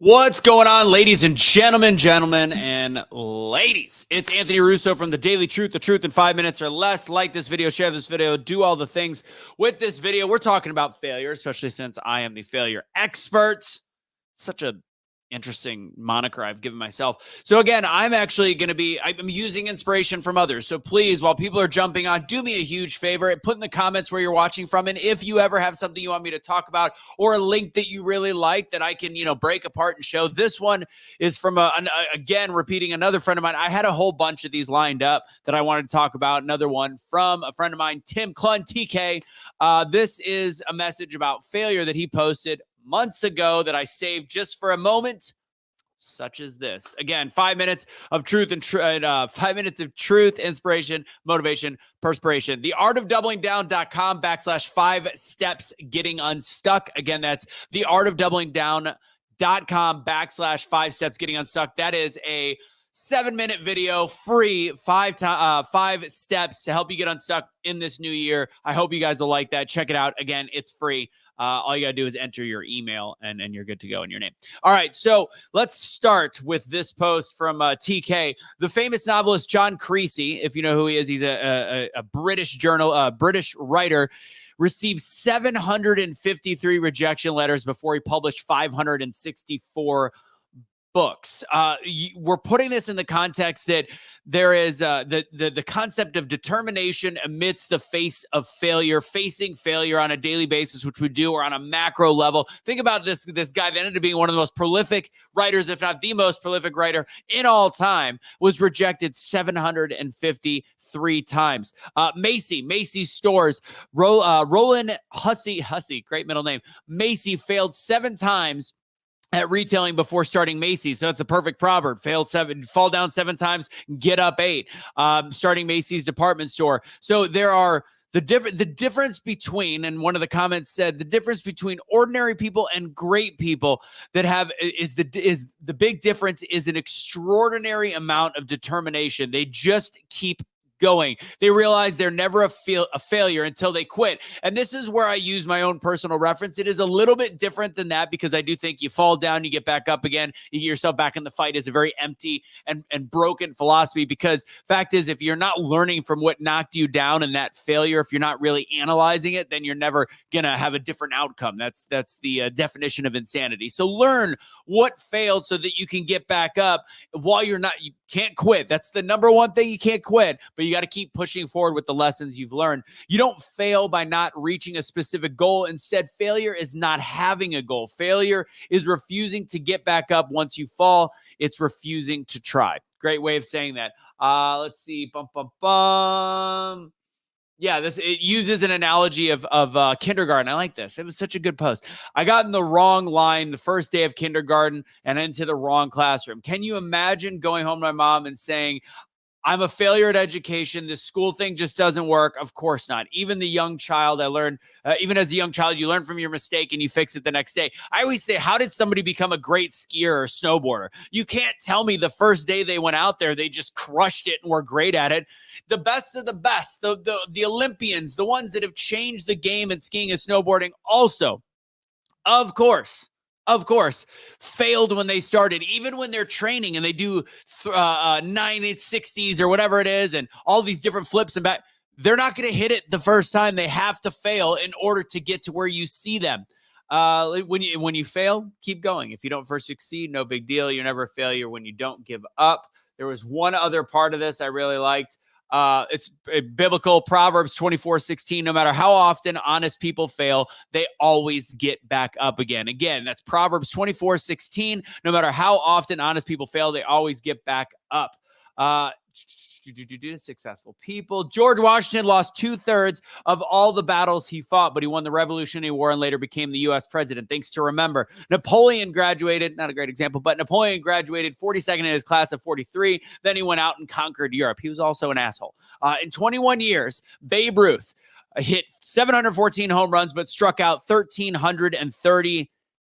What's going on, ladies and gentlemen, and ladies? It's Anthony Russo from The Daily Truth, the truth in 5 minutes or less. Like this video, share this video, do all the things with this video. We're talking about failure, especially since I am the failure expert. Such a interesting moniker I've given myself. So again, I'm using inspiration from others. So please, while people are jumping on, do me a huge favor. Put in the comments where you're watching from. And if you ever have something you want me to talk about or a link that you really like that I can, break apart and show. This one is from, again, repeating another friend of mine. I had a whole bunch of these lined up that I wanted to talk about. Another one from a friend of mine, Tim Clun, TK. This is a message about failure that he posted months ago that I saved just for a moment, such as this. Again, 5 minutes of truth and 5 minutes of truth, inspiration, motivation, perspiration. theartofdoubling.com/5 steps getting unstuck. Again, that's theartofdoubling.com/5 steps getting unstuck. That is a 7-minute video, free, five steps to help you get unstuck in this new year. I hope you guys will like that. Check it out. Again, it's free. All you got to do is enter your email and you're good to go in your name. All right, so let's start with this post from TK. The famous novelist John Creasy, if you know who he is, he's a British British writer, received 753 rejection letters before he published 564 books. We're putting this in the context that there is the concept of determination amidst the face of failure, facing failure on a daily basis, which we do, or on a macro level. Think about this guy that ended up being one of the most prolific writers, if not the most prolific writer in all time, was rejected 753 times. Macy's stores, Roland Hussey, great middle name. Macy failed 7 times at retailing before starting Macy's. So that's the perfect proverb. Fall down 7 times, get up 8. Starting Macy's department store. So there are the difference between, and one of the comments said, the difference between ordinary people and great people that have is the big difference is an extraordinary amount of determination. They just keep going. They realize they're never a failure until they quit. And this is where I use my own personal reference. It is a little bit different than that, because I do think you fall down, you get back up again, you get yourself back in the fight is a very empty and broken philosophy. Because fact is, if you're not learning from what knocked you down in that failure, if you're not really analyzing it, then you're never going to have a different outcome. That's the definition of insanity. So learn what failed so that you can get back up while you can't quit. That's the number one thing. You can't quit, but you got to keep pushing forward with the lessons you've learned. You don't fail by not reaching a specific goal. Instead, failure is not having a goal. Failure is refusing to get back up once you fall. It's refusing to try. Great way of saying that. Let's see. Yeah, it uses an analogy of kindergarten. I like this. It was such a good post. I got in the wrong line the first day of kindergarten and into the wrong classroom. Can you imagine going home to my mom and saying, I'm a failure at education. This school thing just doesn't work? Of course not. Even the young child, I learned, even as a young child, you learn from your mistake and you fix it the next day. I always say, how did somebody become a great skier or snowboarder? You can't tell me the first day they went out there, they just crushed it and were great at it. The best of the best, the Olympians, the ones that have changed the game in skiing and snowboarding also, of course, failed when they started. Even when they're training and they do 9/860s or whatever it is, and all these different flips and back, they're not going to hit it the first time. They have to fail in order to get to where you see them. When you fail, keep going. If you don't first succeed, no big deal. You're never a failure when you don't give up. There was one other part of this I really liked. It's biblical, Proverbs 24:16. No matter how often honest people fail, they always get back up again. Again, that's Proverbs 24:16. No matter how often honest people fail, they always get back up. Successful people. George Washington lost 2/3 of all the battles he fought, but he won the Revolutionary War and later became the U.S. president. Things to remember. Napoleon graduated, not a great example, but Napoleon graduated 42nd in his class of 43. Then he went out and conquered Europe. He was also an asshole. In 21 years, Babe Ruth hit 714 home runs, but struck out 1,330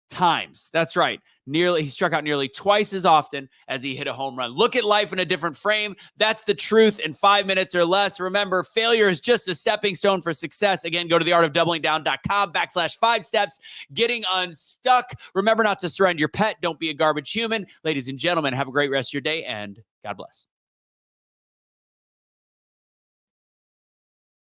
times. That's right. He struck out nearly twice as often as he hit a home run. Look at life in a different frame. That's the truth in 5 minutes or less. Remember, failure is just a stepping stone for success. Again, go to theartofdoublingdown.com/5steps. Getting unstuck. Remember not to surrender your pet. Don't be a garbage human. Ladies and gentlemen, have a great rest of your day and God bless.